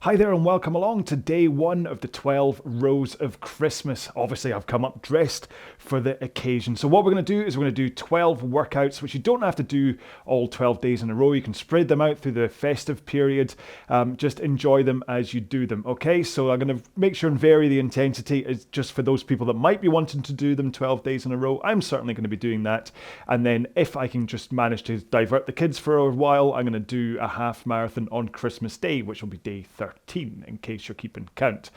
Hi there and welcome along to day one of the 12 rows of Christmas. Obviously I've come up dressed for the occasion. So what we're going to do is we're going to do 12 workouts, which you don't have to do all 12 days in a row. You can spread them out through the festive period. Just enjoy them as you do them, okay? So I'm going to make sure and vary the intensity is just for those people that might be wanting to do them 12 days in a row. I'm certainly going to be doing that. And then if I can just manage to divert the kids for a while, I'm going to do a half marathon on Christmas Day, which will be day 13 in case you're keeping count.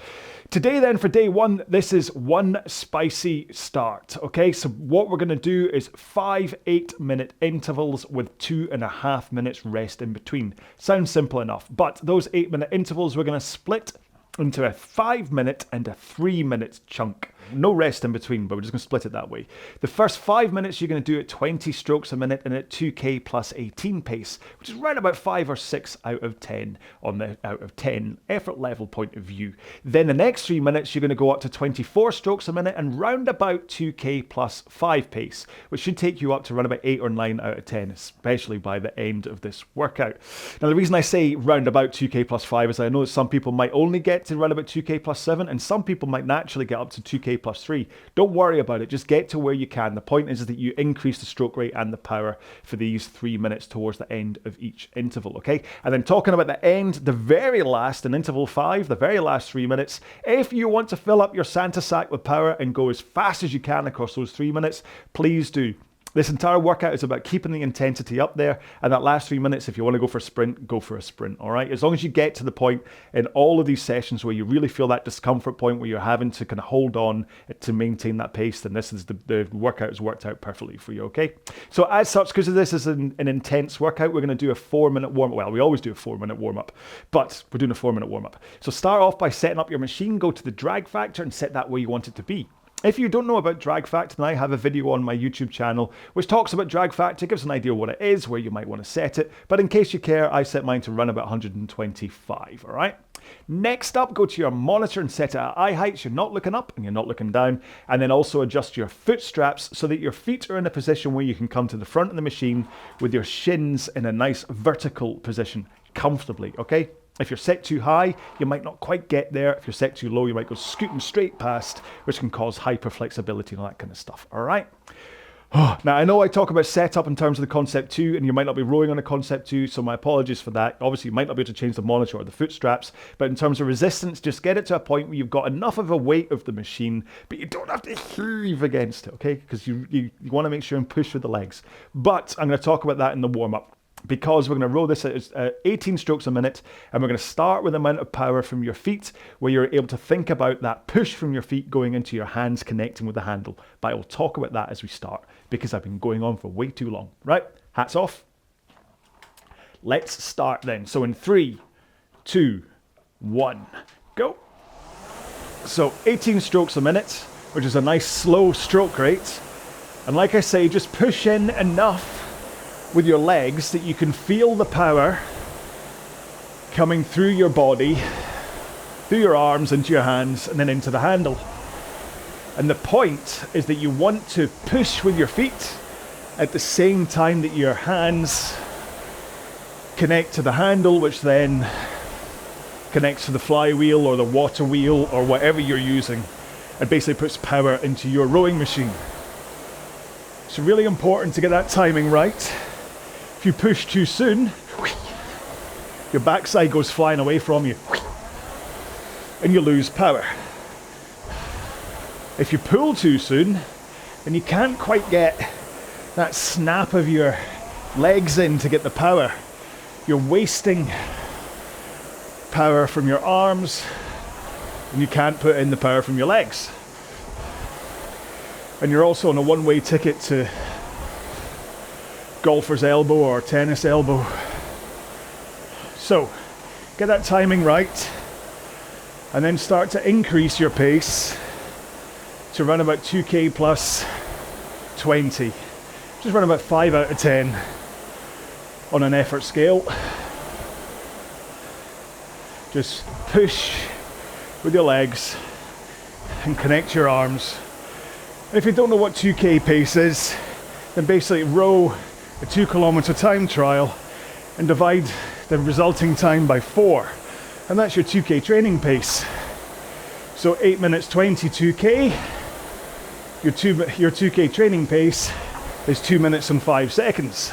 Today then for day one, this is one spicy start. Okay, so what we're going to do is 5 8-minute intervals with 2.5 minutes rest in between. Sounds simple enough, but those 8-minute intervals we're going to split into a 5-minute and a 3-minute chunk. No rest in between, but we're just going to split it that way. The first 5 minutes you're going to do at 20 strokes a minute and at 2k plus 18 pace, which is right about 5 or 6 out of 10 on the out of 10 effort level point of view. Then the next 3 minutes you're going to go up to 24 strokes a minute and round about 2k plus 5 pace, which should take you up to around about 8 or 9 out of 10, especially by the end of this workout. Now the reason I say round about 2k plus 5 is I know that some people might only get to round about 2k plus 7 and some people might naturally get up to 2k plus 3. Don't worry about it, just get to where you can. The point is that you increase the stroke rate and the power for these 3 minutes towards the end of each interval, okay? And then talking about the end, the very last, in interval 5, the very last 3 minutes, if you want to fill up your Santa sack with power and go as fast as you can across those 3 minutes, please do. This entire workout is about keeping the intensity up there, and that last 3 minutes, if you want to go for a sprint, go for a sprint, all right? As long as you get to the point in all of these sessions where you really feel that discomfort point where you're having to kind of hold on to maintain that pace, then this is the workout has worked out perfectly for you, okay? So as such, because this is an intense workout, we're going to do a 4-minute warm-up. Well, we always do a 4-minute warm-up, but we're doing a 4-minute warm-up. So start off by setting up your machine, go to the drag factor and set that where you want it to be. If you don't know about drag factor, then I have a video on my YouTube channel which talks about drag factor, gives an idea what it is, where you might want to set it, but in case you care, I set mine to run about 125, all right? Next up, go to your monitor and set it at eye height so you're not looking up and you're not looking down, and then also adjust your foot straps so that your feet are in a position where you can come to the front of the machine with your shins in a nice vertical position comfortably, okay? If you're set too high, you might not quite get there. If you're set too low, you might go scooting straight past, which can cause hyperflexibility and all that kind of stuff, all right? Now, I know I talk about setup in terms of the Concept 2, and you might not be rowing on a Concept 2, so my apologies for that. Obviously, you might not be able to change the monitor or the foot straps, but in terms of resistance, just get it to a point where you've got enough of a weight of the machine, but you don't have to heave against it, okay? Because you want to make sure and push with the legs. But I'm going to talk about that in the warm-up, because we're going to row this at 18 strokes a minute, and we're going to start with the amount of power from your feet where you're able to think about that push from your feet going into your hands connecting with the handle. But I will talk about that as we start because I've been going on for way too long. Right, hats off. Let's start then. So in 3, 2, 1, go. So 18 strokes a minute, which is a nice slow stroke rate. And like I say, just push in enough with your legs that you can feel the power coming through your body, through your arms, into your hands, and then into the handle. And the point is that you want to push with your feet at the same time that your hands connect to the handle, which then connects to the flywheel or the water wheel or whatever you're using, and basically puts power into your rowing machine. It's really important to get that timing right. If you push too soon, your backside goes flying away from you and you lose power. If you pull too soon, then you can't quite get that snap of your legs in to get the power. You're wasting power from your arms and you can't put in the power from your legs. And you're also on a one-way ticket to golfer's elbow or tennis elbow. So get that timing right and then start to increase your pace to run about 2k plus 20. Just run about 5 out of 10 on an effort scale. Just push with your legs and connect your arms. And if you don't know what 2k pace is, then basically row a 2 kilometer time trial and divide the resulting time by 4. And that's your 2K training pace. So 8 minutes 20 2K. Your 2K training pace is 2 minutes and 5 seconds.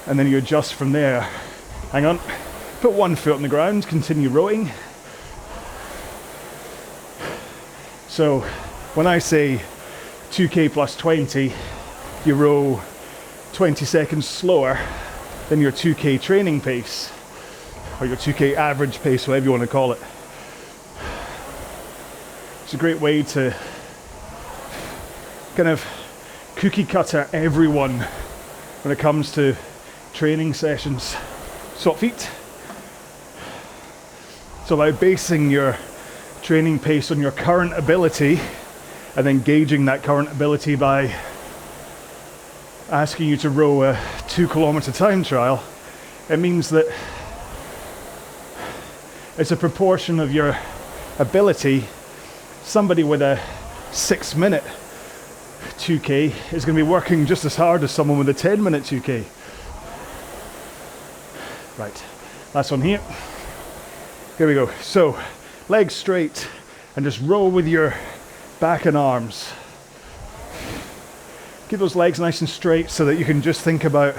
And then you adjust from there. Hang on. Put one foot on the ground, continue rowing. So when I say 2K plus 20, you row 20 seconds slower than your 2K training pace, or your 2K average pace, whatever you want to call it. It's a great way to kind of cookie cutter everyone when it comes to training sessions. Swap feet. So by basing your training pace on your current ability and then gauging that current ability by asking you to row a 2-kilometer time trial, it means that it's a proportion of your ability. Somebody with a 6-minute 2K is going to be working just as hard as someone with a 10-minute 2K. Right, last one here. Here we go. So, legs straight and just roll with your back and arms. Keep those legs nice and straight so that you can just think about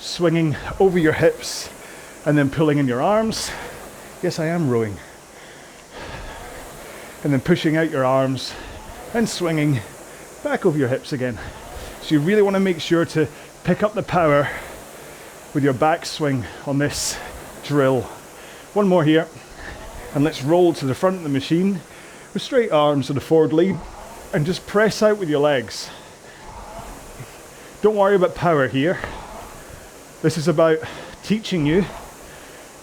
swinging over your hips and then pulling in your arms. Yes, I am rowing. And then pushing out your arms and swinging back over your hips again. So you really want to make sure to pick up the power with your backswing on this drill. One more here, and let's roll to the front of the machine with straight arms to the forward lead and just press out with your legs. Don't worry about power here. This is about teaching you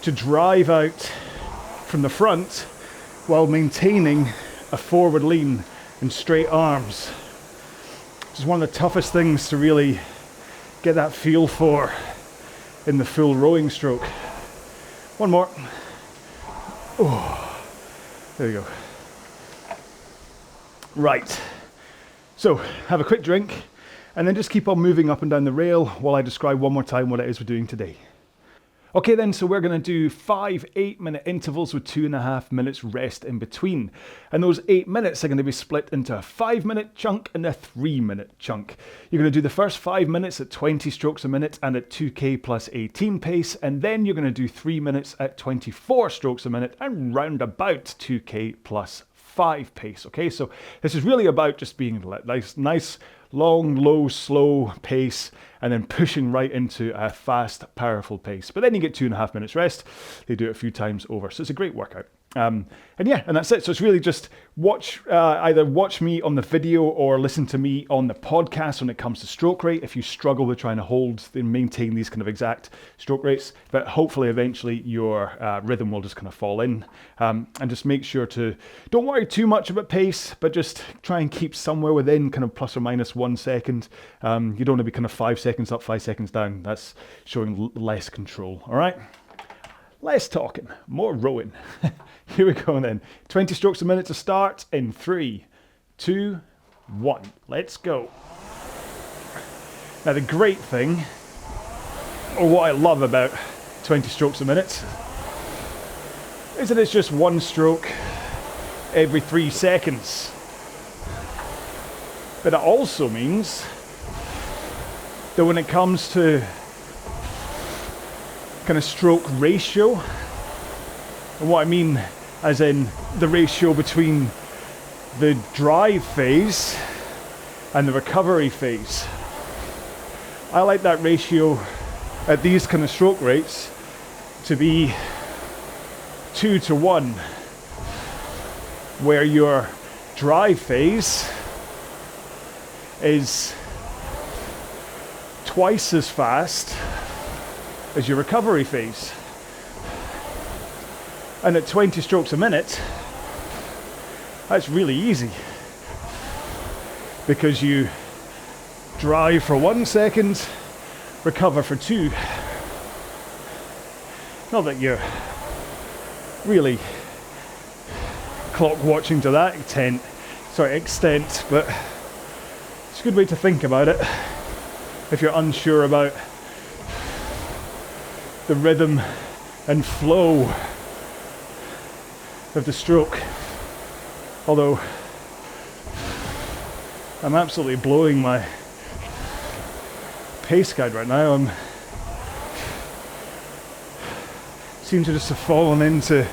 to drive out from the front while maintaining a forward lean and straight arms. This is one of the toughest things to really get that feel for in the full rowing stroke. One more. Oh, there you go. Right. So, have a quick drink and then just keep on moving up and down the rail while I describe one more time what it is we're doing today. Okay then, so we're going to do 5 8-minute intervals with 2.5 minutes rest in between. And those 8 minutes are going to be split into a 5-minute chunk and a 3-minute chunk. You're going to do the first 5 minutes at 20 strokes a minute and at 2K plus 18 pace, and then you're going to do 3 minutes at 24 strokes a minute and round about 2K plus 5 pace. Okay, so this is really about just being nice, long, low, slow pace, and then pushing right into a fast, powerful pace. But then you get 2.5 minutes rest. They do it a few times over. So it's a great workout. And that's it. So it's really just either watch me on the video or listen to me on the podcast when it comes to stroke rate if you struggle with trying to hold and maintain these kind of exact stroke rates. But hopefully eventually your rhythm will just kind of fall in. And just make sure to, don't worry too much about pace, but just try and keep somewhere within kind of plus or minus 1 second. You don't want to be kind of 5 seconds up, 5 seconds down. That's showing less control. All right. Less talking, more rowing. Here we go then. 20 strokes a minute to start in 3, 2, 1. Let's go. Now the great thing, or what I love about 20 strokes a minute, is that it's just one stroke every 3 seconds. But it also means that when it comes to kind of stroke ratio, and what I mean as in the ratio between the drive phase and the recovery phase, I like that ratio at these kind of stroke rates to be 2 to 1, where your drive phase is twice as fast as your recovery phase. And at 20 strokes a minute, that's really easy, because you drive for 1 second, recover for 2. Not that you're really clock watching to that extent, but it's a good way to think about it if you're unsure about the rhythm and flow of the stroke. Although I'm absolutely blowing my pace guide right now. I seem to just have fallen into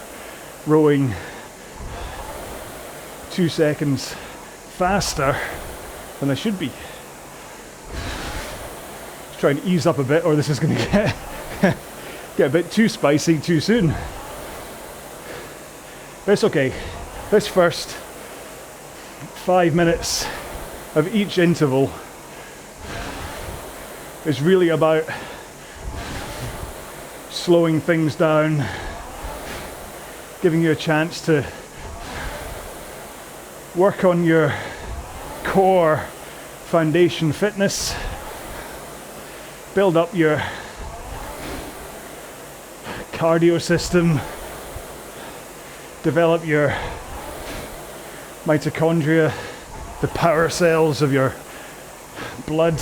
rowing 2 seconds faster than I should be. Just trying to ease up a bit, or this is going to get a bit too spicy too soon. But it's okay. This first 5 minutes of each interval is really about slowing things down, giving you a chance to work on your core foundation fitness, build up your cardio system, develop your mitochondria, the power cells of your blood,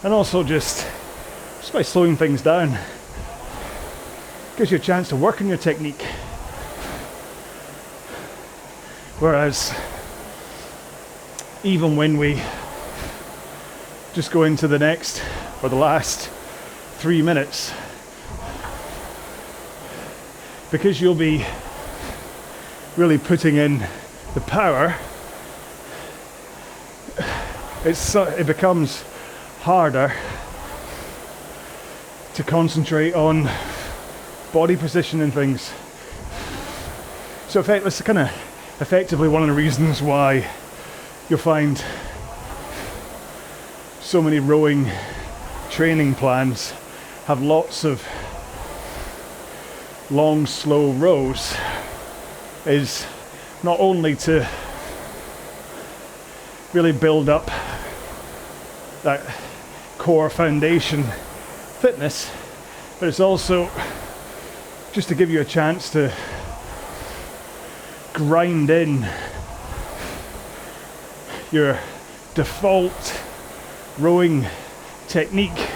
and also just by slowing things down, gives you a chance to work on your technique. Whereas even when we just go into the next or the last 3 minutes, because you'll be really putting in the power, it becomes harder to concentrate on body position and things. So that's kind of effectively one of the reasons why you'll find so many rowing training plans have lots of long, slow rows, is not only to really build up that core foundation fitness, but it's also just to give you a chance to grind in your default rowing technique,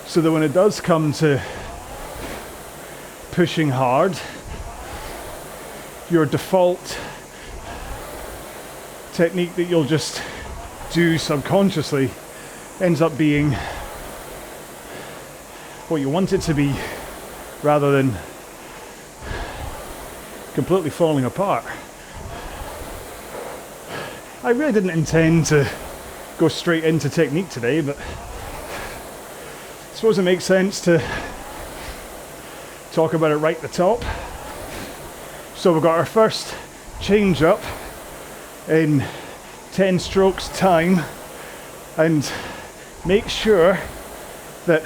so that when it does come to pushing hard, your default technique that you'll just do subconsciously ends up being what you want it to be, rather than completely falling apart. I really didn't intend to go straight into technique today, but I suppose it makes sense to talk about it right at the top. So we've got our first change up in 10 strokes time, and make sure that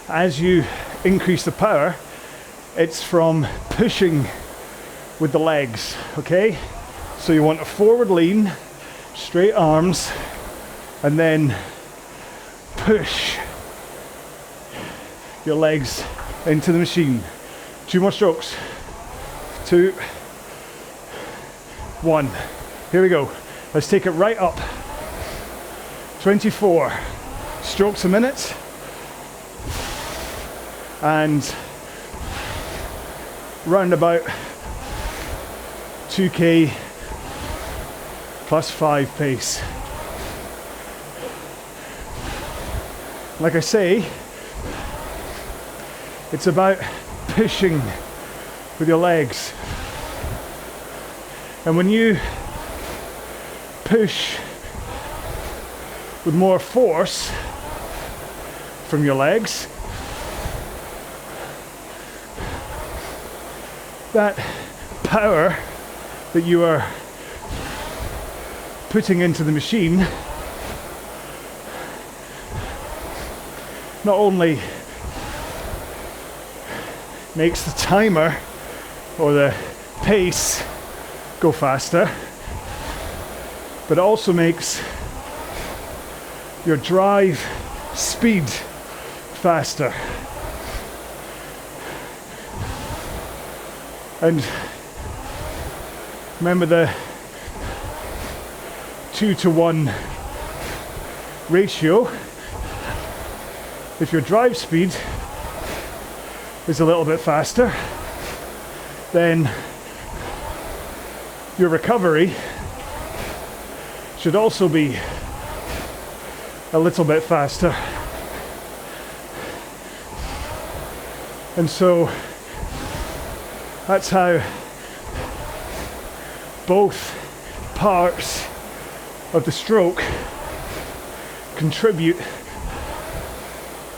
as you increase the power, it's from pushing with the legs, okay? So you want a forward lean, straight arms, and then push your legs into the machine. 2 more strokes. 2, 1. Here we go. Let's take it right up. 24 strokes a minute. And round about 2k plus 5 pace. Like I say, it's about pushing with your legs. And when you push with more force from your legs, that power that you are putting into the machine not only makes the timer or the pace go faster, but it also makes your drive speed faster. And remember the 2-to-1 ratio. If your drive speed is a little bit faster, then your recovery should also be a little bit faster. And so that's how both parts of the stroke contribute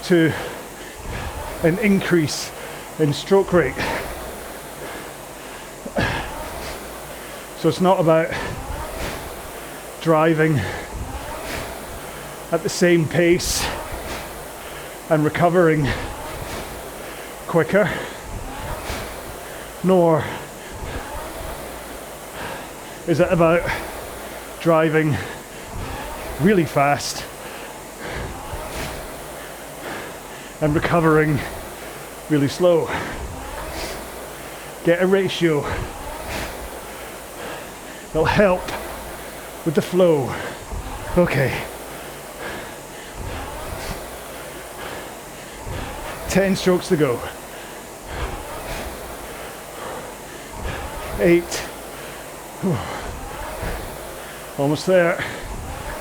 to an increase in stroke rate. So it's not about driving at the same pace and recovering quicker, nor is it about driving really fast and recovering really slow. Get a ratio that'll help with the flow. Okay. 10 strokes to go. 8. Almost there.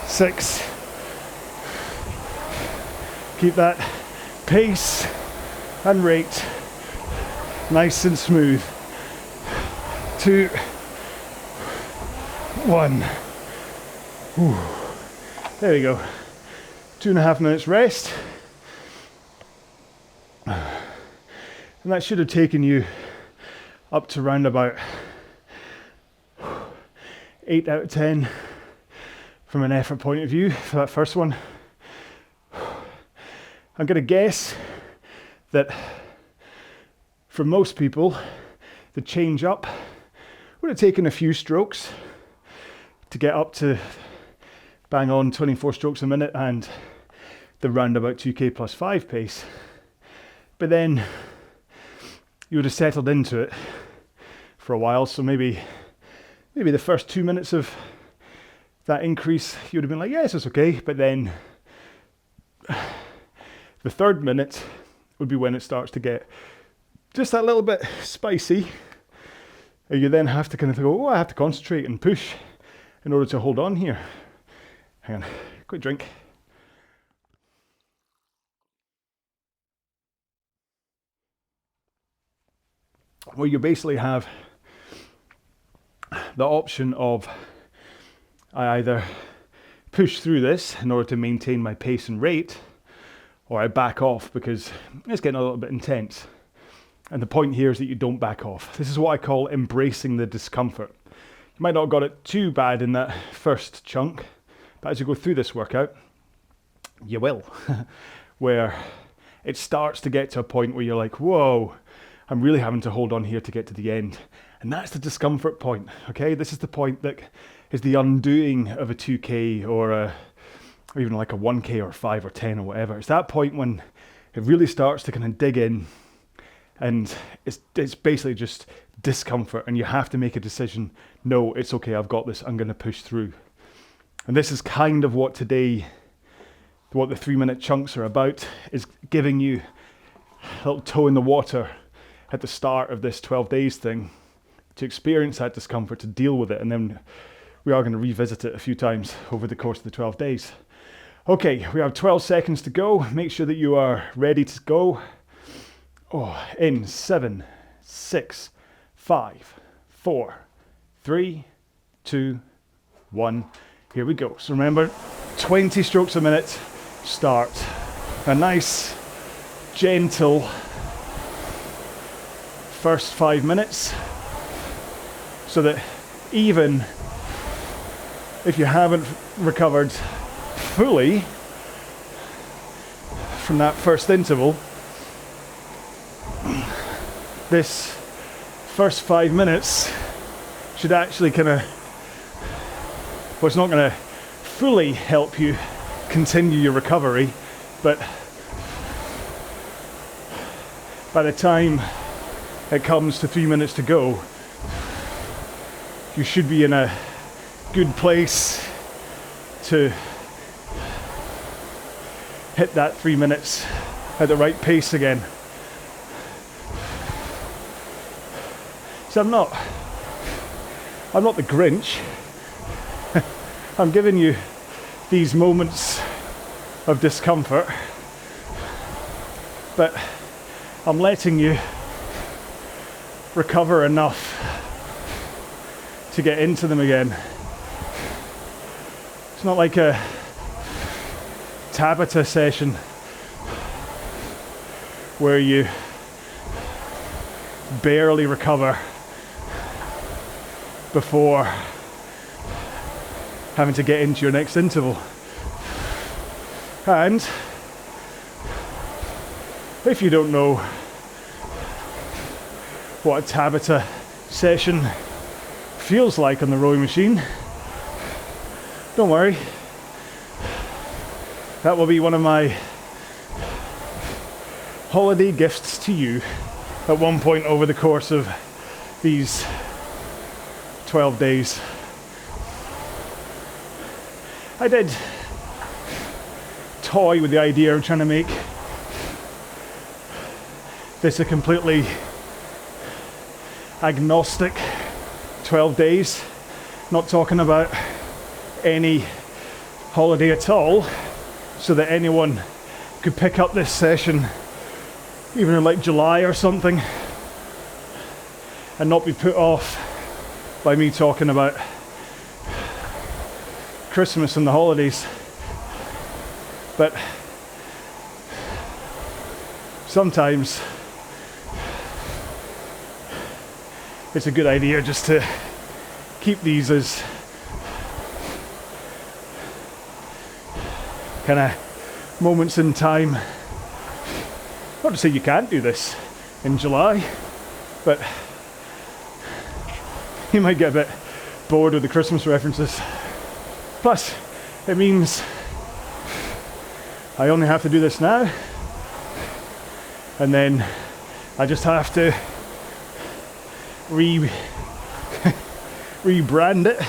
6. Keep that pace and rate nice and smooth. 2. 1. Whew. There we go. 2.5 minutes rest. And that should have taken you up to round about 8 out of 10 from an effort point of view for that first one. I'm going to guess that for most people, the change up would have taken a few strokes to get up to bang on 24 strokes a minute and the roundabout 2k plus 5 pace. But then you would have settled into it for a while, so maybe the first 2 minutes of that increase you would have been like, yes, it's okay, but then the third minute would be when it starts to get just that little bit spicy. You then have to kind of go, oh, I have to concentrate and push in order to hold on here. Hang on, quick drink. Well, you basically have the option of I either push through this in order to maintain my pace and rate, or I back off because it's getting a little bit intense. And the point here is that you don't back off. This is what I call embracing the discomfort. You might not have got it too bad in that first chunk, but as you go through this workout, you will. Where it starts to get to a point where you're like, whoa, I'm really having to hold on here to get to the end. And that's the discomfort point, okay? This is the point that is the undoing of a 2K or even like a 1K or 5 or 10 or whatever. It's that point when it really starts to kind of dig in, and it's basically just discomfort, and you have to make a decision. No, it's okay, I've got this, I'm going to push through. And this is kind of what the 3-minute chunks are about, is giving you a little toe in the water at the start of this 12 days thing to experience that discomfort, to deal with it, and then we are going to revisit it a few times over the course of the 12 days. Okay, we have 12 seconds to go. Make sure that you are ready to go. Oh, in 7, 6, 5, 4, 3, 2, 1. Here we go. So remember, 20 strokes a minute, start. A nice, gentle first 5 minutes, so that even if you haven't recovered fully from that first interval, this first 5 minutes should actually kind of, well, it's not going to fully help you continue your recovery, but by the time it comes to 3 minutes to go, you should be in a good place to hit that 3 minutes at the right pace again. So I'm not the Grinch. I'm giving you these moments of discomfort, but I'm letting you recover enough to get into them again. It's not like a Tabata session where you barely recover before having to get into your next interval. And if you don't know what a Tabata session feels like on the rowing machine, don't worry. That will be one of my holiday gifts to you at one point over the course of these 12 days. I did toy with the idea of trying to make this a completely agnostic 12 days, not talking about any holiday at all, so that anyone could pick up this session even in like July or something and not be put off by me talking about Christmas and the holidays. But sometimes it's a good idea just to keep these as kind of moments in time. Not to say you can't do this in July, but you might get a bit bored with the Christmas references. Plus, it means I only have to do this now, and then I just have to rebrand it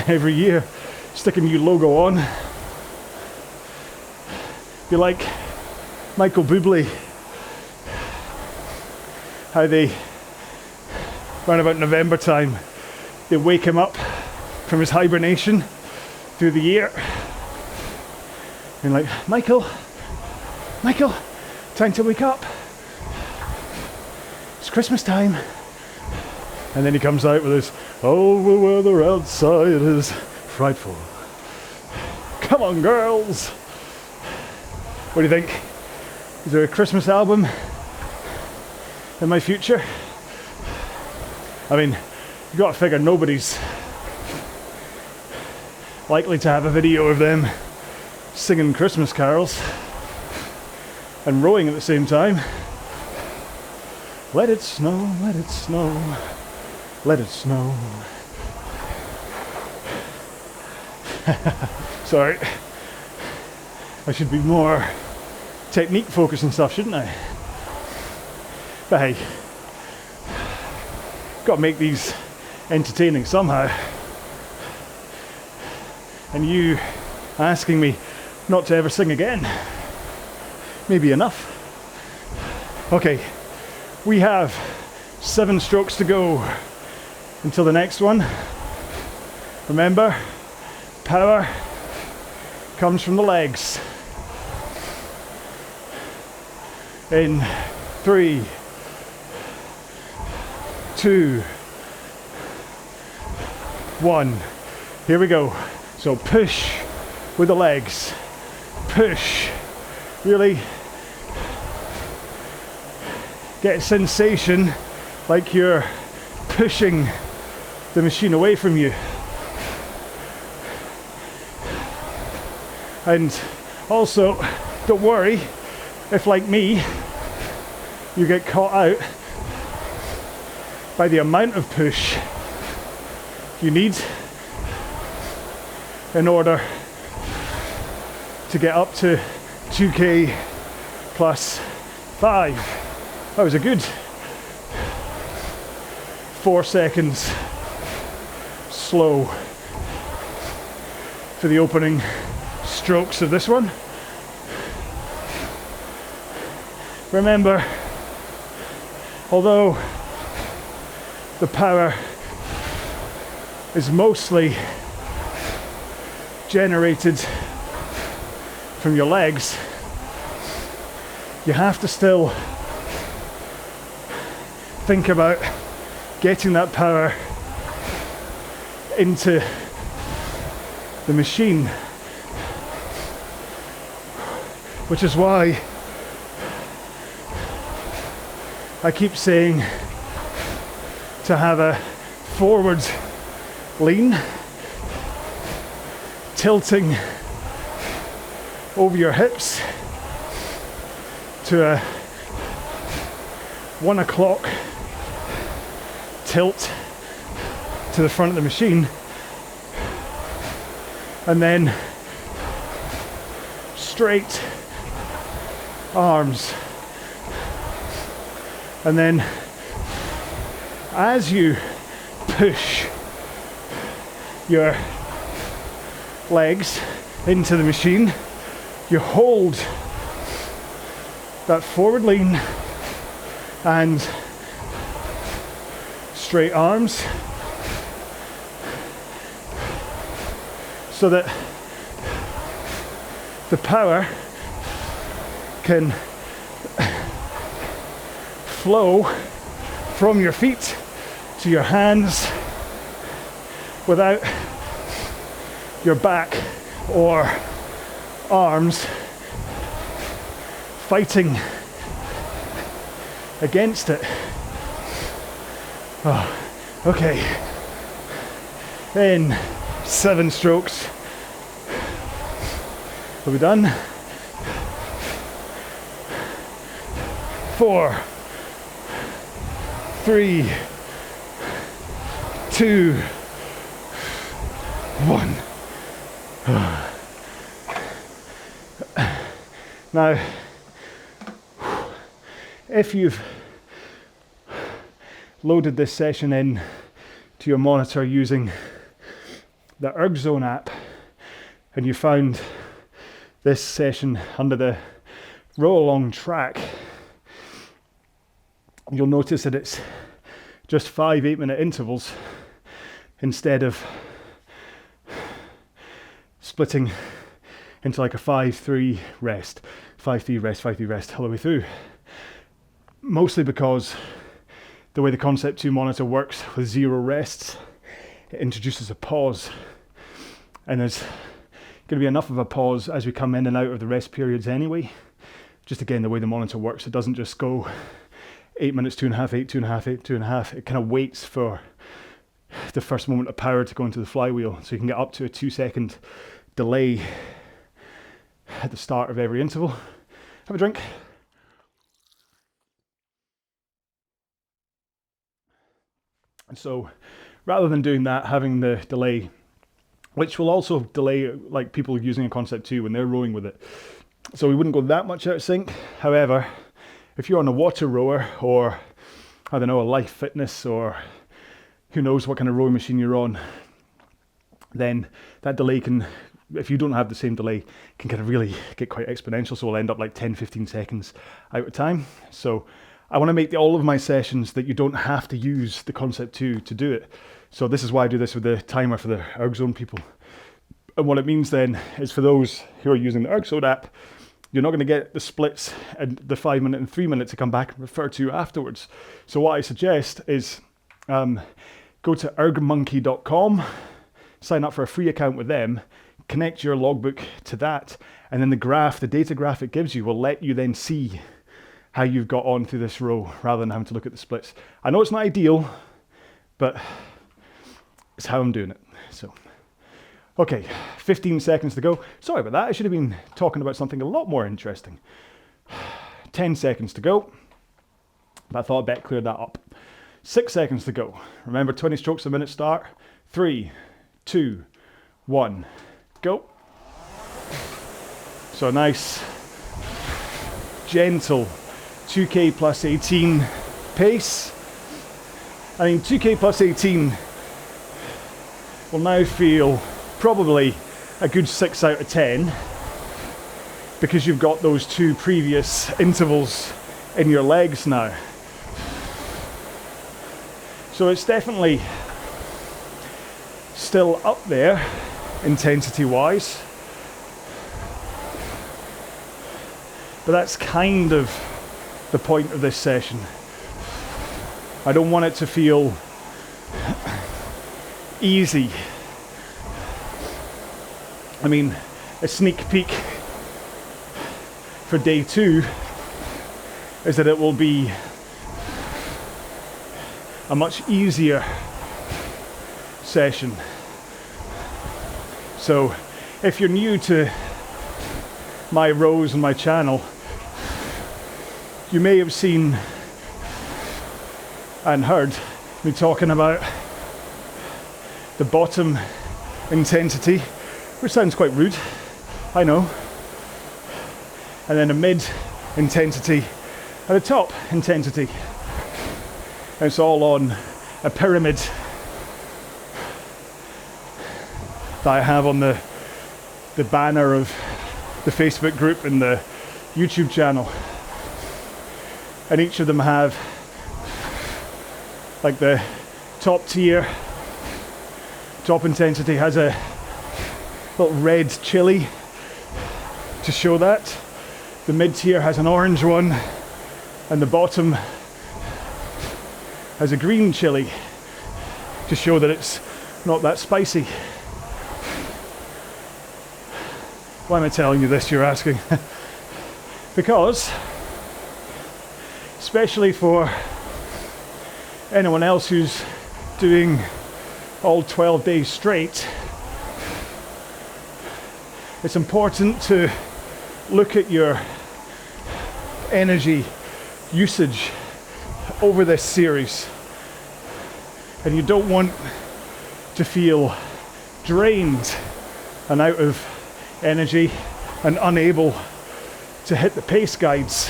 every year, stick a new logo on. Be like Michael Bublé, how they, around about November time, they wake him up from his hibernation through the year. And like, Michael, time to wake up. It's Christmas time. And then he comes out with his, oh, the weather outside is frightful. Come on, girls. What do you think? Is there a Christmas album in my future? I mean, you've got to figure nobody's likely to have a video of them singing Christmas carols and rowing at the same time. Let it snow, let it snow, let it snow. Sorry. I should be more technique focused and stuff, shouldn't I? But hey, got to make these entertaining somehow. And you asking me not to ever sing again may be enough. Okay, we have 7 strokes to go until the next one. Remember, power comes from the legs. In 3, 2, 1. Here we go. So push with the legs. Push. Really get a sensation like you're pushing the machine away from you. And also, don't worry if, like me, you get caught out by the amount of push you need in order to get up to 2k plus 5. That was a good 4 seconds slow for the opening strokes of this one. Remember, although the power is mostly generated from your legs, you have to still think about getting that power into the machine, which is why I keep saying to have a forward lean, tilting over your hips to a 1 o'clock tilt to the front of the machine, and then straight arms, and then as you push your legs into the machine, you hold that forward lean and straight arms so that the power can flow from your feet to your hands without your back or arms fighting against it. Oh, okay. In 7 strokes. Are we done? 4, 3, 2, 1. Now, if you've loaded this session in to your monitor using the ErgZone app, and you found this session under the RowAlong track, you'll notice that it's just 5 8-minute intervals instead of splitting into like a 5-3 rest, 5-3 rest, 5-3 rest all the way through. Mostly because the way the Concept 2 monitor works with 0 rests, it introduces a pause, and there's going to be enough of a pause as we come in and out of the rest periods anyway. Just again, the way the monitor works, it doesn't just go 8 minutes, 2.5, 8, 2.5, 8, 2.5. It kind of waits for the first moment of power to go into the flywheel, so you can get up to a 2-second delay at the start of every interval. Have a drink. And so rather than doing that, having the delay, which will also delay like people using a Concept 2 when they're rowing with it. So we wouldn't go that much out of sync. However, if you're on a water rower or, I don't know, a Life Fitness or who knows what kind of rowing machine you're on, then that delay can, if you don't have the same delay, can kind of really get quite exponential. So we'll end up like 10-15 seconds out of time. So I want to make all of my sessions that you don't have to use the Concept 2 to do it. So this is why I do this with the timer for the ErgZone people. And what it means then is for those who are using the ErgZone app, you're not going to get the splits and the 5 minute and 3 minute to come back and refer to afterwards. So what I suggest is go to ergmonkey.com, sign up for a free account with them, connect your logbook to that, and then the graph, the data graph it gives you will let you then see how you've got on through this row rather than having to look at the splits. I know it's not ideal, but it's how I'm doing it. So, okay, 15 seconds to go. Sorry about that, I should have been talking about something a lot more interesting. 10 seconds to go. I thought I'd better clear that up. 6 seconds to go. Remember, 20 strokes a minute start. 3, 2, 1, go. So a nice, gentle 2k plus 18 pace. I mean, 2k plus 18 will now feel probably a good 6 out of 10 because you've got those 2 previous intervals in your legs now. So So it's definitely still up there intensity wise, but that's kind of the point of this session. I don't want it to feel easy. I mean, a sneak peek for day 2 is that it will be a much easier session. So if you're new to my rows and my channel, you may have seen and heard me talking about the bottom intensity, which sounds quite rude, I know, and then a mid intensity and a top intensity. And it's all on a pyramid that I have on the banner of the Facebook group and the YouTube channel. And each of them have like the top tier, top intensity has a little red chili to show that. The mid tier has an orange one, and the bottom has a green chili to show that it's not that spicy. Why am I telling you this, you're asking? Because, especially for anyone else who's doing all 12 days straight, it's important to look at your energy usage over this series, and you don't want to feel drained and out of energy and unable to hit the pace guides.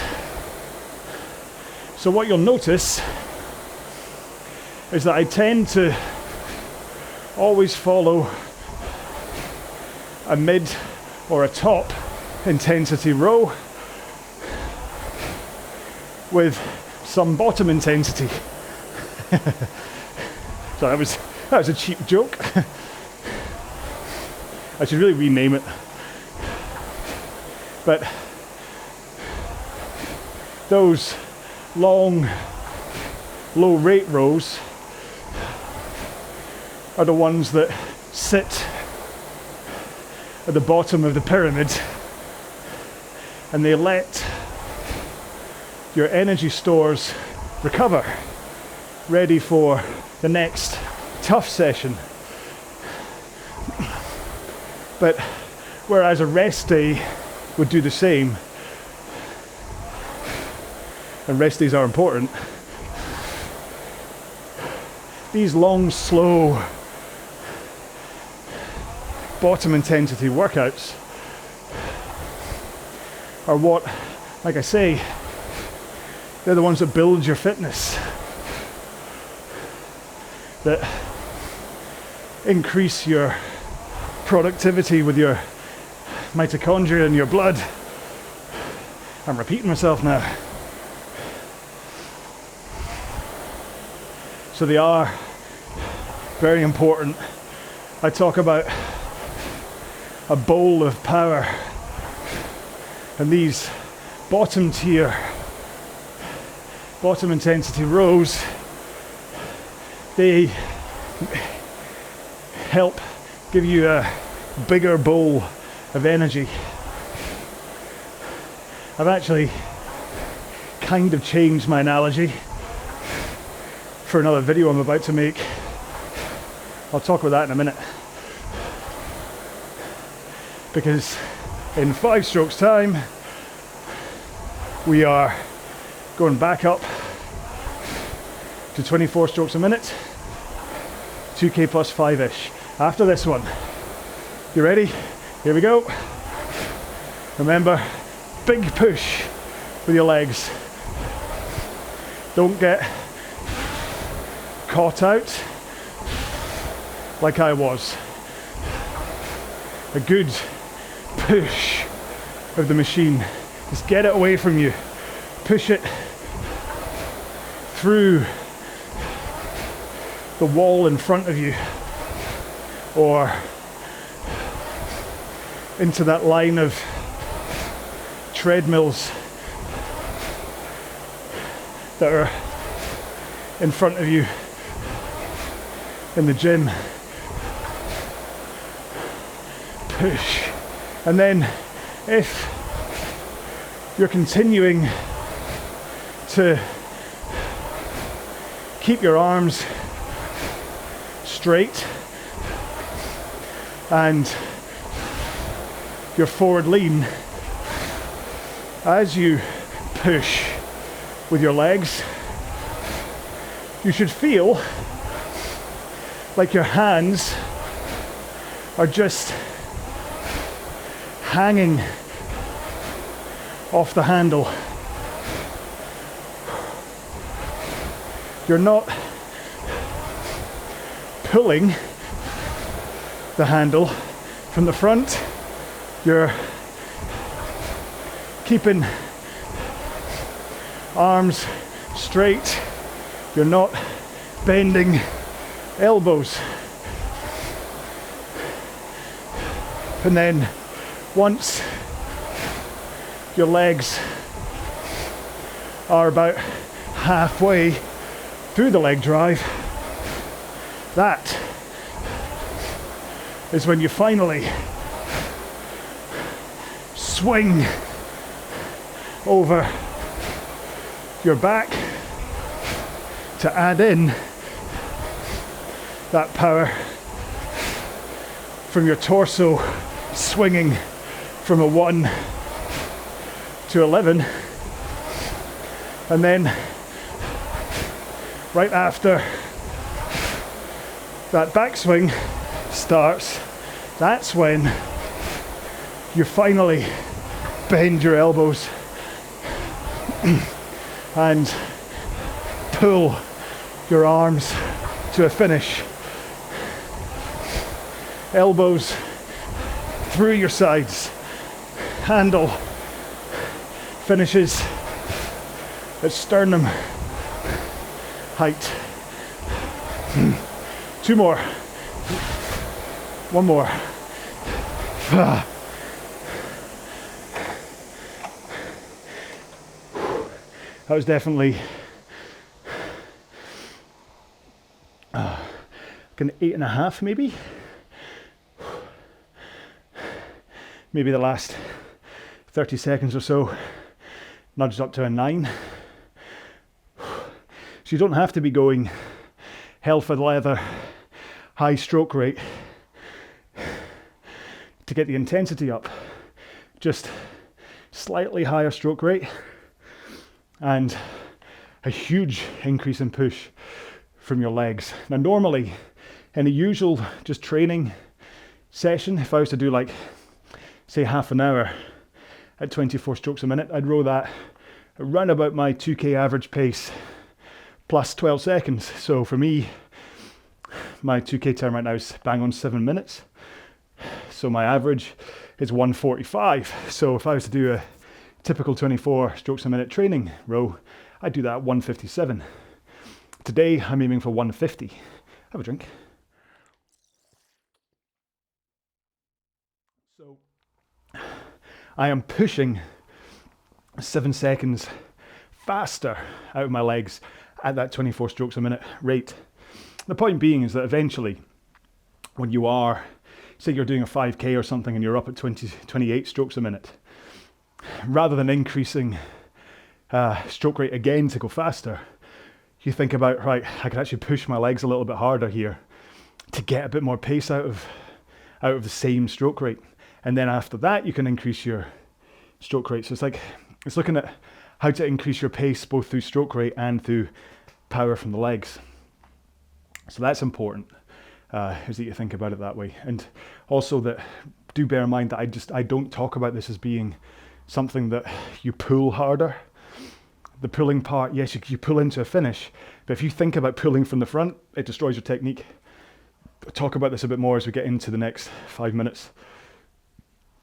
So what you'll notice is that I tend to always follow a mid or a top intensity row with some bottom intensity. So that was a cheap joke. I should really rename it. But those long low rate rows are the ones that sit at the bottom of the pyramid, and they let your energy stores recover, ready for the next tough session. But whereas a rest day would do the same, and rest days are important, these long, slow, bottom intensity workouts are what, like I say, they're the ones that build your fitness, that increase your productivity with your mitochondria in your blood. I'm repeating myself now. So they are very important. I talk about a bowl of power, and these bottom tier, bottom intensity rows, they help give you a bigger bowl of energy. I've actually kind of changed my analogy for another video I'm about to make. I'll talk about that in a minute. Because in 5 strokes time, we are going back up to 24 strokes a minute, 2K plus 5-ish. After this one, you ready? Here we go. Remember, big push with your legs. Don't get caught out like I was. A good push of the machine. Just get it away from you. Push it through the wall in front of you, or into that line of treadmills that are in front of you in the gym. Push. And then if you're continuing to keep your arms straight and your forward lean, as you push with your legs, you should feel like your hands are just hanging off the handle. You're not pulling the handle from the front, you're keeping arms straight, you're not bending elbows. And then once your legs are about halfway through the leg drive, that is when you finally swing over your back to add in that power from your torso, swinging from a 1 to 11, and then right after that backswing starts, that's when you finally bend your elbows and pull your arms to a finish. Elbows through your sides, handle finishes at sternum height. 2 more. 1 more. That was definitely like an 8.5 maybe. Maybe the last 30 seconds or so nudged up to a 9. So you don't have to be going hell for leather, high stroke rate to get the intensity up. Just slightly higher stroke rate and a huge increase in push from your legs. Now normally in a usual just training session, if I was to do like say half an hour at 24 strokes a minute, I'd row that around about my 2k average pace plus 12 seconds. So for me, my 2k time right now is bang on 7 minutes. So my average is 145. So if I was to do a typical 24 strokes a minute training row, I'd do that at 157. Today I'm aiming for 150. Have a drink. So I am pushing 7 seconds faster out of my legs at that 24 strokes a minute rate. The point being is that eventually when you are, say you're doing a 5k or something and you're up at 28 strokes a minute, rather than increasing stroke rate again to go faster, you think about, right, I could actually push my legs a little bit harder here to get a bit more pace out of the same stroke rate. And then after that, you can increase your stroke rate. So it's looking at how to increase your pace both through stroke rate and through power from the legs. So that's important, is that you think about it that way. And also that do bear in mind that I don't talk about this as being something that you pull harder. The pulling part, yes, you pull into a finish, but if you think about pulling from the front, it destroys your technique. We'll talk about this a bit more as we get into the next 5 minutes.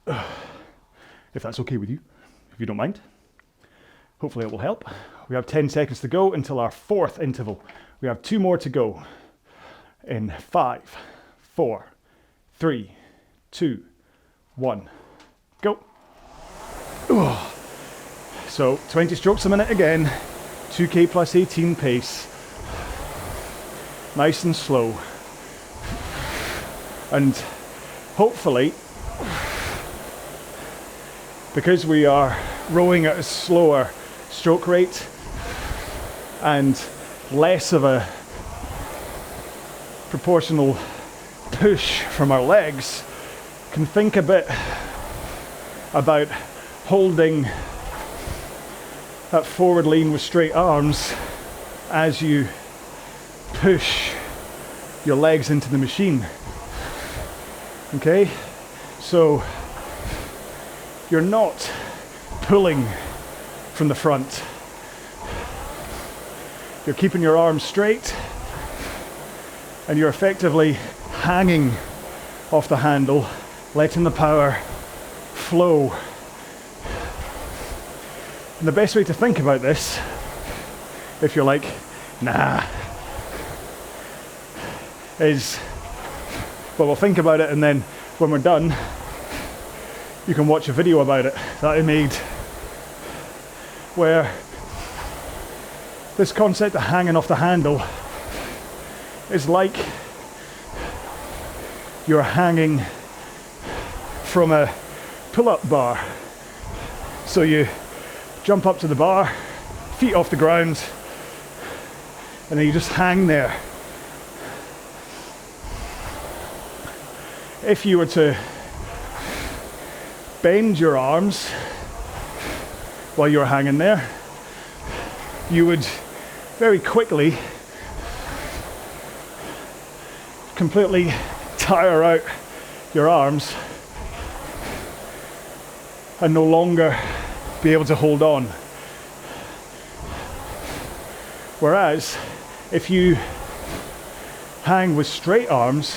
If that's okay with you, if you don't mind. Hopefully it will help. We have 10 seconds to go until our 4th interval. We have 2 more to go. in 5, 4, 3, 2, 1, go. Ooh. So 20 strokes a minute again, 2k plus 18 pace, nice and slow, and hopefully, because we are rowing at a slower stroke rate and less of a proportional push from our legs, can think a bit about holding that forward lean with straight arms as you push your legs into the machine. Okay, so you're not pulling from the front. You're keeping your arms straight and you're effectively hanging off the handle, letting the power flow. And the best way to think about this, if you're like, nah, is, well, we'll think about it and then when we're done, you can watch a video about it that I made where this concept of hanging off the handle is like you're hanging from a pull-up bar. So you jump up to the bar, feet off the ground, and then you just hang there. If you were to bend your arms while you're hanging there, you would very quickly completely tire out your arms and no longer be able to hold on. Whereas if you hang with straight arms,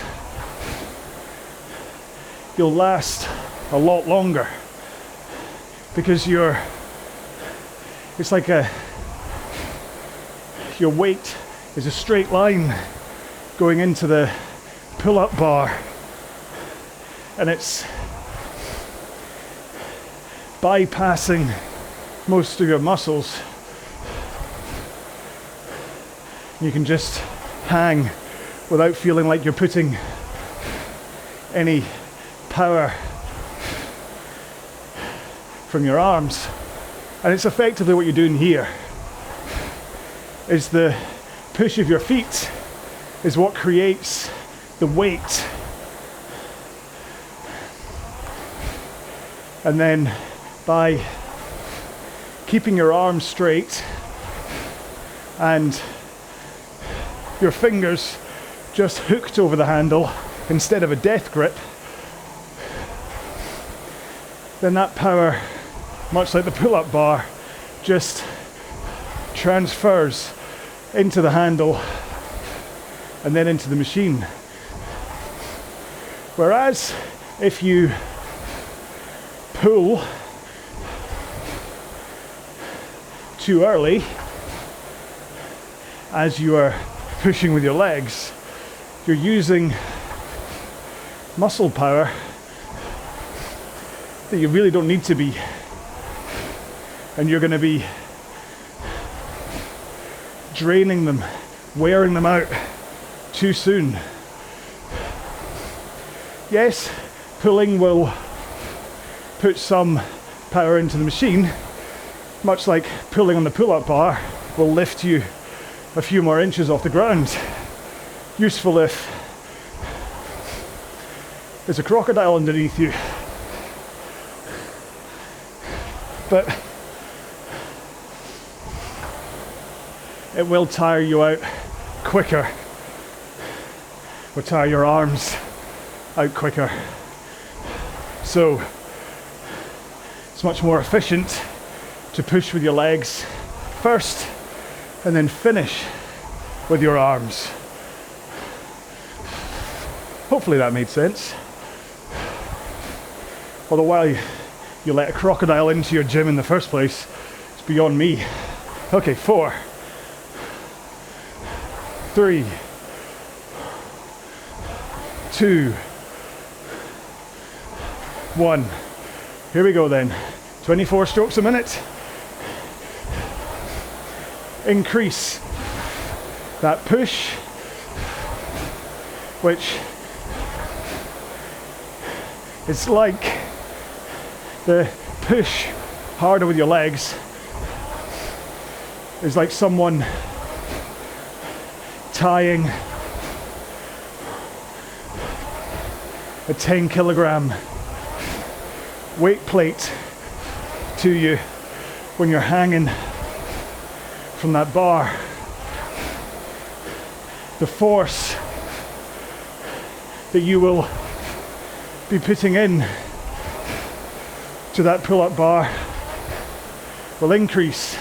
you'll last a lot longer because it's like your weight is a straight line going into the pull-up bar, and it's bypassing most of your muscles. You can just hang without feeling like you're putting any power from your arms. And it's effectively what you're doing here. Is the push of your feet is what creates the weight. And then by keeping your arms straight and your fingers just hooked over the handle instead of a death grip, then that power, much like the pull-up bar, just transfers into the handle and then into the machine. Whereas if you pull too early as you are pushing with your legs, you're using muscle power that you really don't need to be, and you're going to be draining them, wearing them out too soon. Yes, pulling will put some power into the machine, much like pulling on the pull-up bar will lift you a few more inches off the ground. Useful if there's a crocodile underneath you. But it will tire you out quicker, or tire your arms out quicker. So it's much more efficient to push with your legs first and then finish with your arms. Hopefully that made sense. Although why you let a crocodile into your gym in the first place, it's beyond me. Okay, 4, 3, 2, 1. Here we go then. 24 strokes a minute. Increase that push, which is like the push harder with your legs is like someone tying a 10 kilogram weight plate to you when you're hanging from that bar. The force that you will be putting in to that pull-up bar will increase.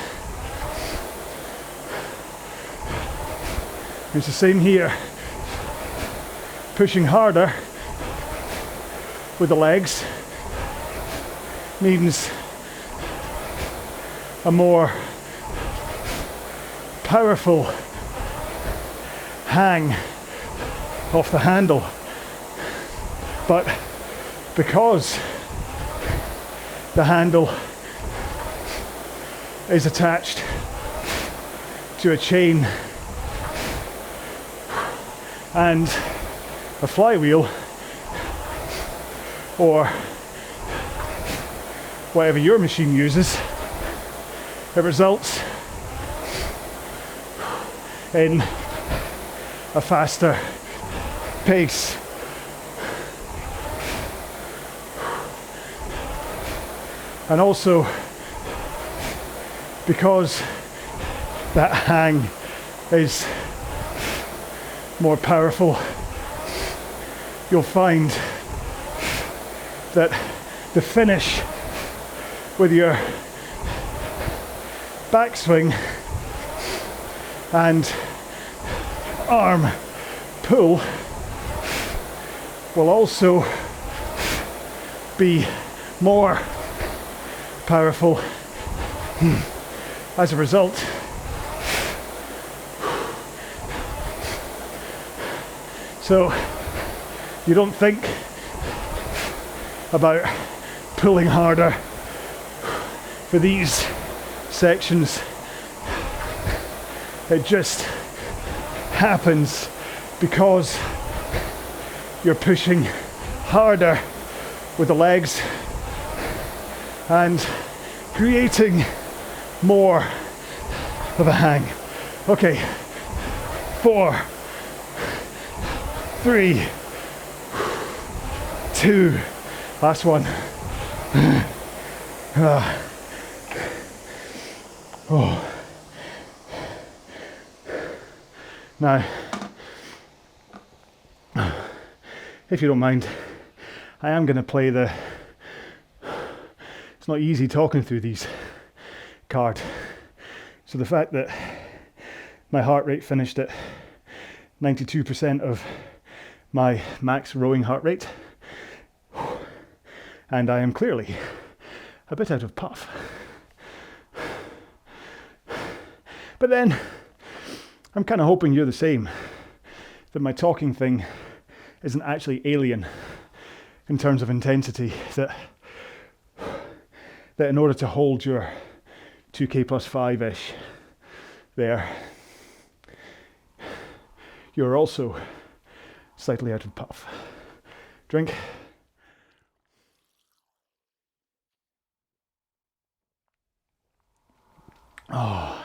It's the same here. Pushing harder with the legs means a more powerful hang off the handle. But because the handle is attached to a chain and a flywheel, or whatever your machine uses, it results in a faster pace. And also, because that hang is more powerful, you'll find that the finish with your backswing and arm pull will also be more powerful as a result. So you don't think about pulling harder for these sections. It just happens because you're pushing harder with the legs and creating more of a hang. Okay, 4, 3, 2, last one. Oh. Now, if you don't mind, I am going to play the... It's not easy talking through these card. So the fact that my heart rate finished at 92% of my max rowing heart rate, and I am clearly a bit out of puff. But then, I'm kind of hoping you're the same, that my talking thing isn't actually alien in terms of intensity, that in order to hold your 2K plus 5-ish there, you're also slightly out of puff. Drink. Oh,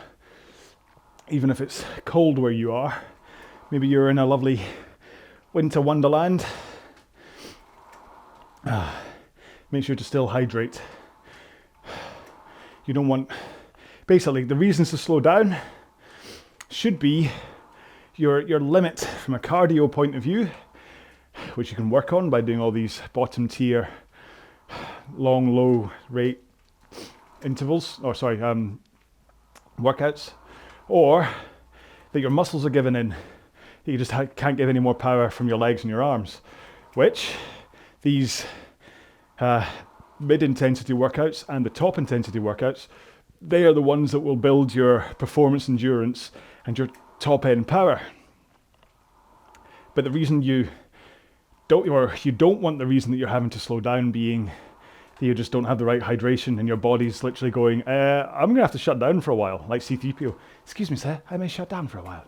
even if it's cold where you are, maybe you're in a lovely winter wonderland, make sure to still hydrate. You don't want, basically the reasons to slow down should be your limit from a cardio point of view, which you can work on by doing all these bottom tier long low rate intervals, or sorry, workouts, or that your muscles are giving in, that you just can't give any more power from your legs and your arms, which these mid-intensity workouts and the top intensity workouts, they are the ones that will build your performance endurance and your top end power. But the reason you you don't want the reason that you're having to slow down being that you just don't have the right hydration and your body's literally going, I'm going to have to shut down for a while, like C-3PO. Excuse me, sir, I may shut down for a while.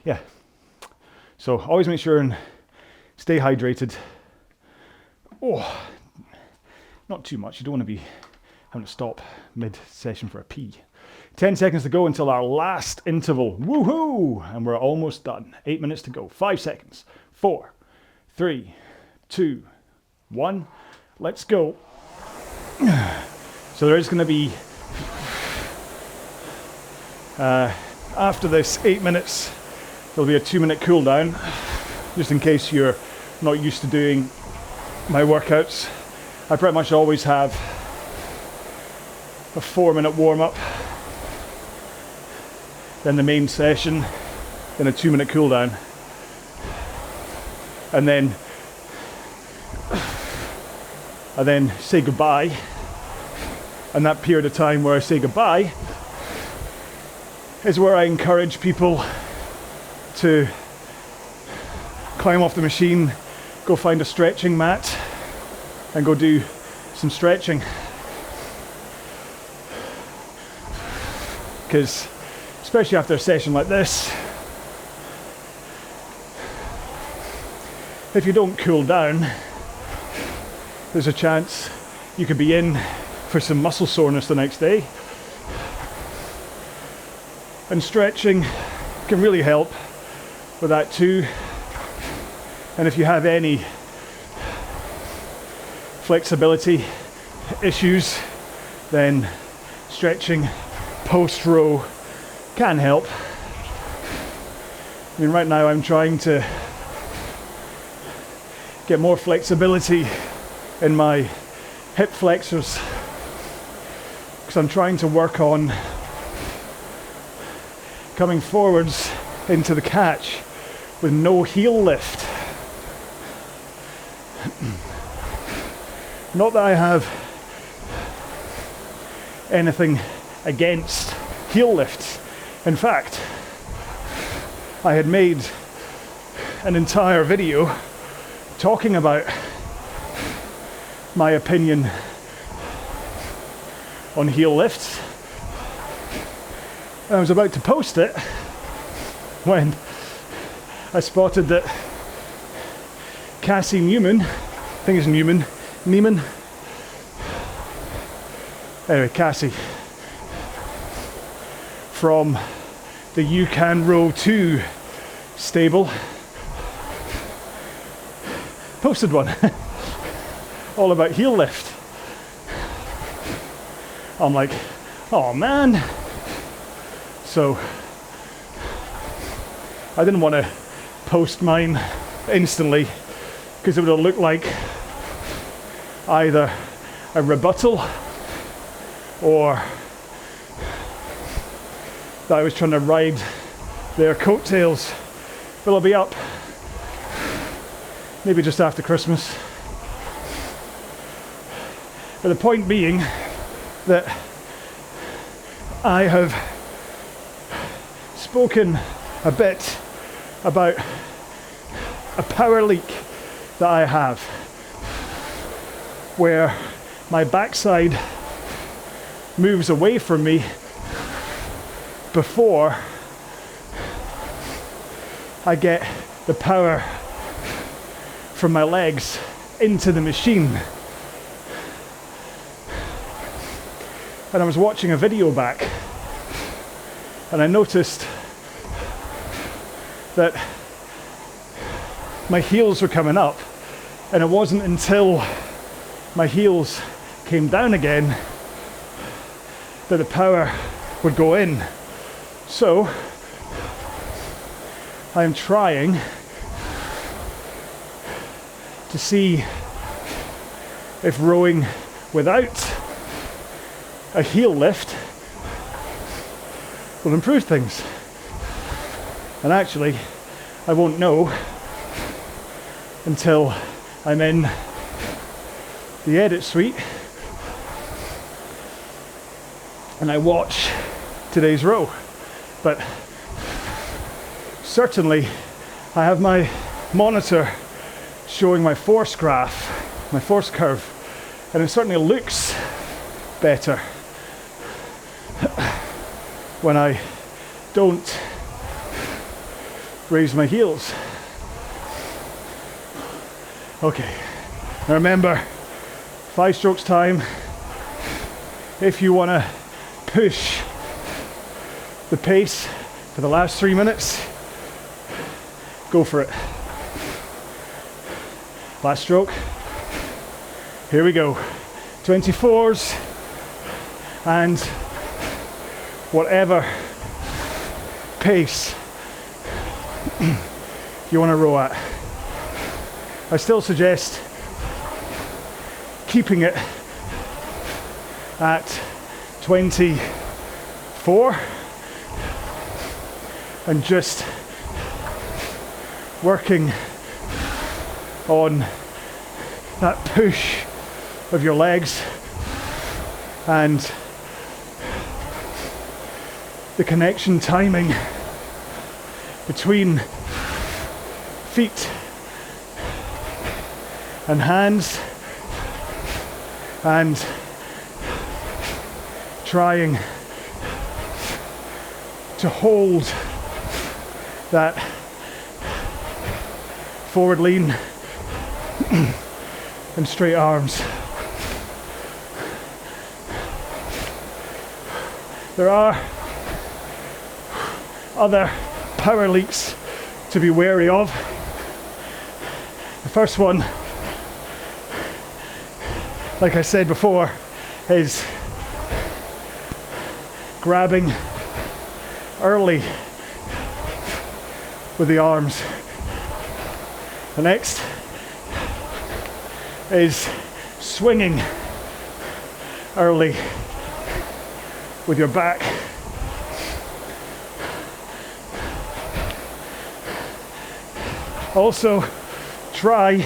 Yeah. So always make sure and stay hydrated. Oh, not too much. You don't want to be having to stop mid-session for a pee. 10 seconds to go until our last interval. Woohoo! And we're almost done. 8 minutes to go. 5 seconds. 4, 3, 2, 1. Let's go. So there is going to be, after this 8 minutes, there'll be a 2-minute cool down, just in case you're not used to doing my workouts. I pretty much always have a 4-minute warm-up, then the main session, then a 2-minute cool down, and then I then say goodbye. And that period of time where I say goodbye is where I encourage people to climb off the machine, go find a stretching mat, and go do some stretching. Because especially after a session like this, if you don't cool down, there's a chance you could be in for some muscle soreness the next day. And stretching can really help with that too. And if you have any flexibility issues, then stretching post-row can help. I mean, right now I'm trying to get more flexibility in my hip flexors because I'm trying to work on coming forwards into the catch with no heel lift. Not that I have anything against heel lifts. In fact, I had made an entire video talking about my opinion on heel lifts. I was about to post it when I spotted that Cassie Newman, I think it's Neiman. Anyway, Cassie from the You Can Row 2 stable posted one all about heel lift. I'm like, oh man. So I didn't want to post mine instantly because it would have looked like either a rebuttal or that I was trying to ride their coattails. But it'll be up maybe just after Christmas. But the point being that I have spoken a bit about a power leak that I have where my backside moves away from me before I get the power from my legs into the machine. And I was watching a video back and I noticed that my heels were coming up, and it wasn't until my heels came down again that the power would go in. So I am trying to see if rowing without a heel lift will improve things. And actually, I won't know until I'm in the edit suite and I watch today's row. But certainly I have my monitor showing my force graph, my force curve, and it certainly looks better when I don't raise my heels. Okay, now remember, 5 strokes time. If you want to push the pace for the last 3 minutes, go for it. Last stroke. Here we go. 24s and whatever pace you want to row at. I still suggest keeping it at 24 and just working on that push of your legs and the connection timing between feet and hands, and trying to hold that forward lean and straight arms. There are other power leaks to be wary of. The first one, like I said before, is grabbing early with the arms. The next is swinging early with your back. Also, try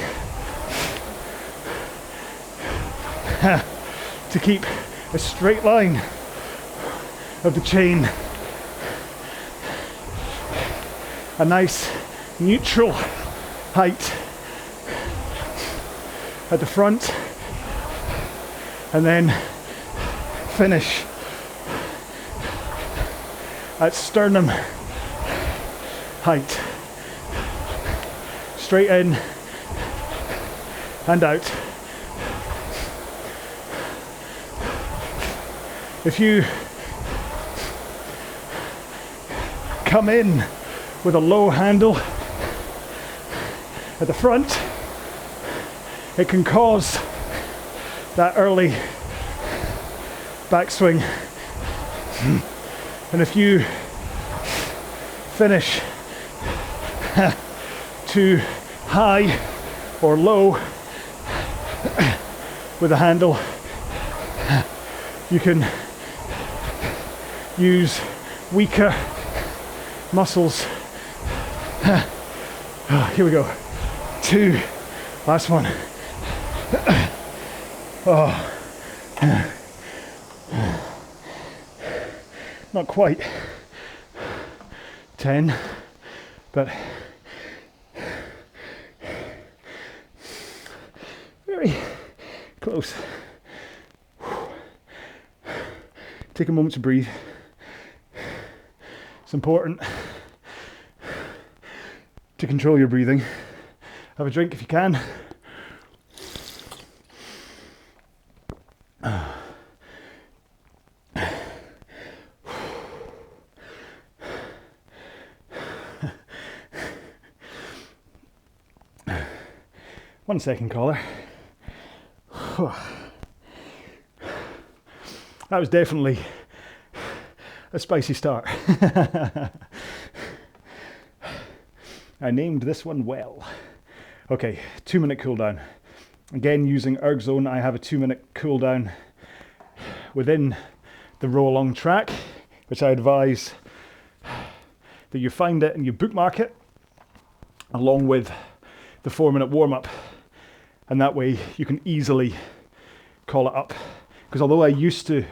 to keep a straight line of the chain, a nice neutral height at the front, and then finish at sternum height. Straight in and out. If you come in with a low handle at the front, it can cause that early backswing. And if you finish too high or low with a handle, you can use weaker muscles. Here we go. 2. Last one. Oh. Not quite 10, but very close. Take a moment to breathe. It's important to control your breathing. Have a drink if you can. One second, caller. That was definitely a spicy start. I named this one well. Okay, 2-minute cooldown. Again, using ErgZone, I have a 2-minute cooldown within the RowAlong track, which I advise that you find it and you bookmark it, along with the 4-minute warm-up. And that way you can easily call it up. Because although I used to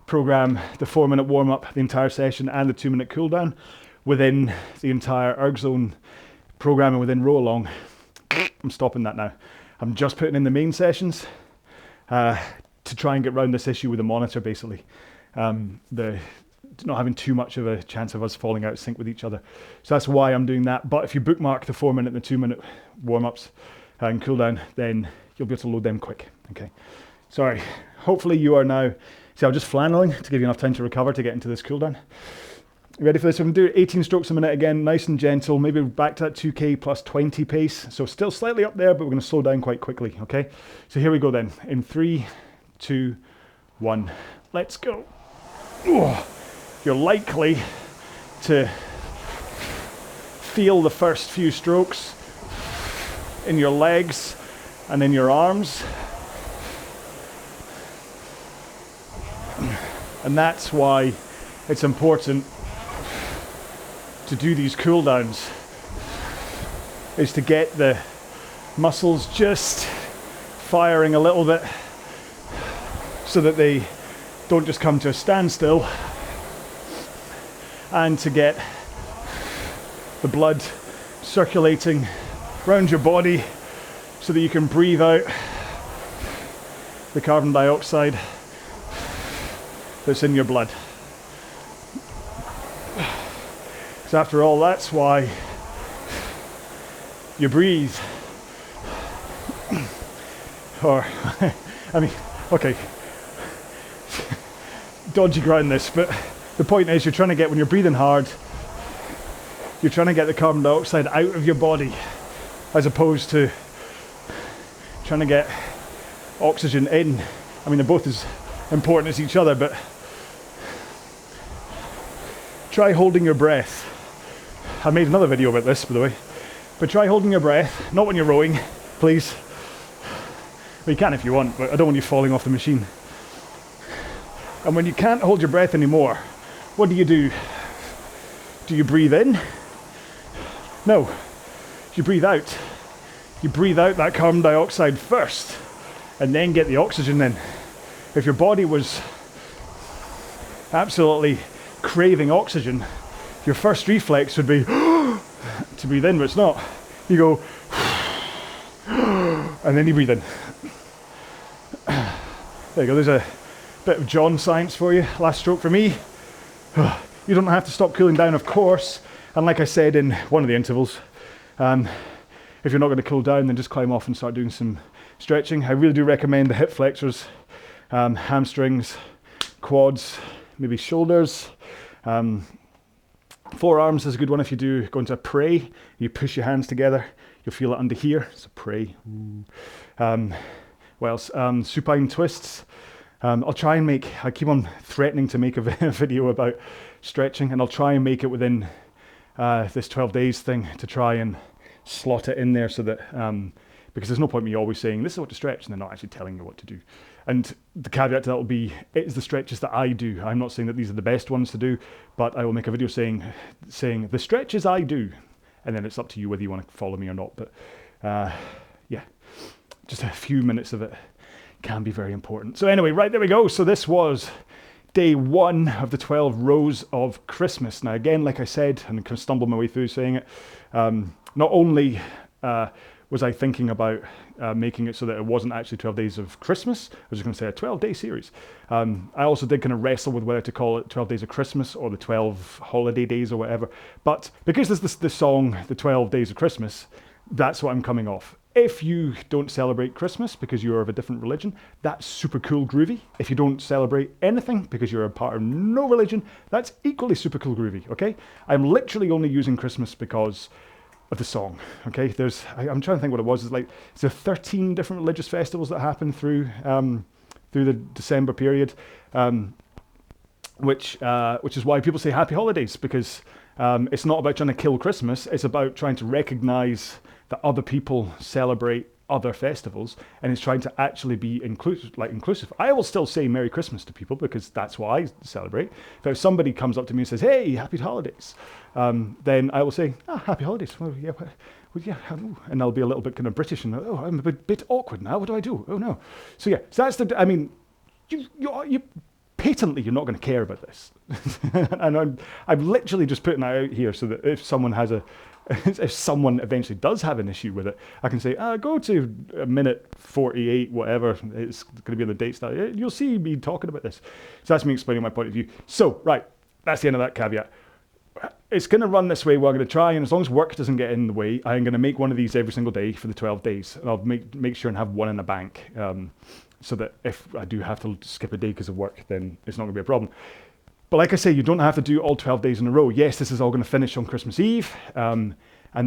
program the 4-minute warm-up, the entire session, and the 2-minute cooldown within the entire ErgZone programming within RowAlong, I'm stopping that now. I'm just putting in the main sessions to try and get around this issue with the monitor, basically. Not having too much of a chance of us falling out of sync with each other. So that's why I'm doing that. But if you bookmark the 4-minute and the 2-minute warm-ups and cooldown, then you'll be able to load them quick. Okay. Sorry. Hopefully you are now... See, I'm just flanneling to give you enough time to recover to get into this cooldown. You ready for this? We're going to do 18 strokes a minute again, nice and gentle, maybe back to that 2k plus 20 pace. So still slightly up there, but we're going to slow down quite quickly, okay? So here we go then. In 3, 2, 1, let's go. Oh, you're likely to feel the first few strokes in your legs and in your arms. And that's why it's important to do these cooldowns, is to get the muscles just firing a little bit so that they don't just come to a standstill, and to get the blood circulating around your body so that you can breathe out the carbon dioxide that's in your blood. So after all, that's why you breathe. Or, I mean, okay, dodgy ground this, but the point is, you're trying to get, when you're breathing hard, you're trying to get the carbon dioxide out of your body, as opposed to trying to get oxygen in. I mean, they're both as important as each other, but try holding your breath. I made another video about this, by the way, but try holding your breath, not when you're rowing, please. Well, you can if you want, but I don't want you falling off the machine. And when you can't hold your breath anymore, what do? Do you breathe in? No, you breathe out. You breathe out that carbon dioxide first, and then get the oxygen in. If your body was absolutely craving oxygen, your first reflex would be to breathe in, but it's not. You go, and then you breathe in. There you go, there's a bit of John science for you. Last stroke for me. You don't have to stop cooling down, of course. And like I said in one of the intervals, if you're not going to cool down, then just climb off and start doing some stretching. I really do recommend the hip flexors, hamstrings, quads, maybe shoulders. Forearms is a good one if you do go into a pray. You push your hands together, you'll feel it under here. It's a pray. What else? Supine twists. I'll try and make, I keep on threatening to make a video about stretching, and I'll try and make it within this 12 days thing to try and slot it in there so that, because there's no point me always saying, this is what to stretch, and they're not actually telling you what to do. And the caveat to that will be, it's the stretches that I do. I'm not saying that these are the best ones to do, but I will make a video saying the stretches I do, and then it's up to you whether you want to follow me or not. But yeah, just a few minutes of it can be very important. So anyway, right, there we go. So this was day 1 of the 12 rows of Christmas. Now again, like I said, and I kind of stumbled my way through saying it, not only was I thinking about making it so that it wasn't actually 12 days of Christmas, I was just going to say a 12-day series. I also did kind of wrestle with whether to call it 12 days of Christmas or the 12 holiday days or whatever. But because there's this song, the 12 days of Christmas, that's what I'm coming off. If you don't celebrate Christmas because you're of a different religion, that's super cool groovy. If you don't celebrate anything because you're a part of no religion, that's equally super cool groovy, okay? I'm literally only using Christmas because of the song, okay? I'm trying to think what it was. It's 13 different religious festivals that happen through the December period, which is why people say happy holidays, because it's not about trying to kill Christmas, it's about trying to recognize that other people celebrate other festivals, and it's trying to actually be inclusive. I will still say Merry Christmas to people because that's what I celebrate. If somebody comes up to me and says, hey, happy holidays, then I will say, happy holidays. Well, yeah, and I'll be a little bit kind of British and, I'm a bit awkward now. What do I do? Oh no. So yeah, so that's I mean, you patently you're not going to care about this. And I'm literally just putting that out here so that if someone has a if someone eventually does have an issue with it, I can say, go to a minute 48, whatever, it's going to be on the date style. You'll see me talking about this. So that's me explaining my point of view. So, right, that's the end of that caveat. It's going to run this way. We're going to try, and as long as work doesn't get in the way, I'm going to make one of these every single day for the 12 days. And I'll make sure and have one in the bank, so that if I do have to skip a day because of work, then it's not going to be a problem. But like I say, you don't have to do all 12 days in a row. Yes, this is all going to finish on Christmas Eve. And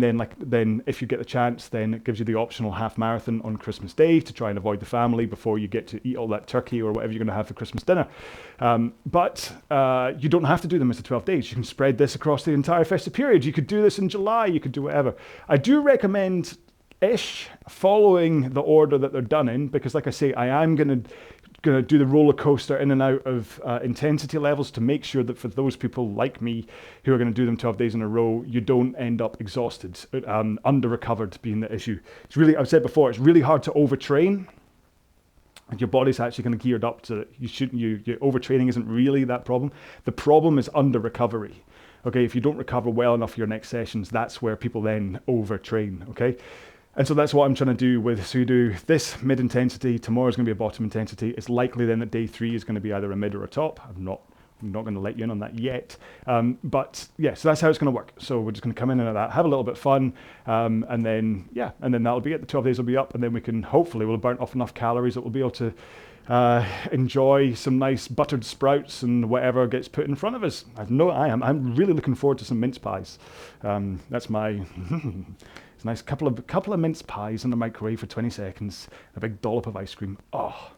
then if you get the chance, then it gives you the optional half marathon on Christmas Day to try and avoid the family before you get to eat all that turkey or whatever you're going to have for Christmas dinner. But you don't have to do them as the 12 days. You can spread this across the entire festive period. You could do this in July. You could do whatever. I do recommend following the order that they're done in, because like I say, I am going to do the roller coaster in and out of intensity levels to make sure that for those people like me who are going to do them 12 days in a row, you don't end up exhausted, under-recovered being the issue. It's really, I've said before, it's really hard to overtrain. And your body's actually kind of geared up to it. Your overtraining isn't really that problem. The problem is under-recovery. Okay, if you don't recover well enough for your next sessions, that's where people then overtrain, okay? And so that's what I'm trying to do with, so you do this mid-intensity, tomorrow's going to be a bottom intensity. It's likely then that day 3 is going to be either a mid or a top. I'm not going to let you in on that yet. But yeah, so that's how it's going to work. So we're just going to come in and that, have a little bit of fun, and then that'll be it. The 12 days will be up, and then we'll burn off enough calories that we'll be able to enjoy some nice buttered sprouts and whatever gets put in front of us. I'm really looking forward to some mince pies. That's my... It's a nice couple of mince pies in the microwave for 20 seconds, a big dollop of ice cream. Oh,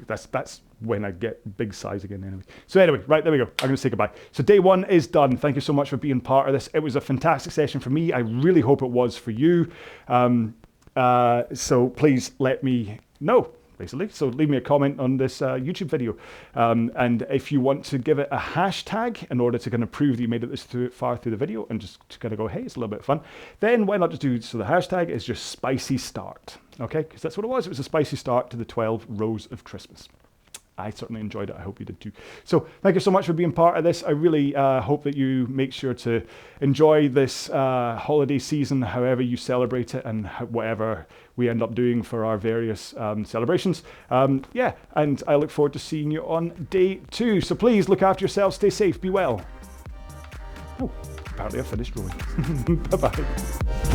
that's when I get big size again anyway. So anyway, right, there we go. I'm going to say goodbye. So day 1 is done. Thank you so much for being part of this. It was a fantastic session for me. I really hope it was for you. So please let me know. Basically. So leave me a comment on this YouTube video. And if you want to give it a hashtag in order to kind of prove that you made it far through the video and just to kind of go, hey, it's a little bit of fun, then why not just do, so the hashtag is just spicy start. Okay, because that's what it was. It was a spicy start to the 12 rows of Christmas. I certainly enjoyed it. I hope you did too. So thank you so much for being part of this. I really hope that you make sure to enjoy this holiday season, however you celebrate it and whatever we end up doing for our various celebrations. And I look forward to seeing you on day 2. So please look after yourselves, stay safe, be well. Oh, apparently I finished rolling. Bye-bye.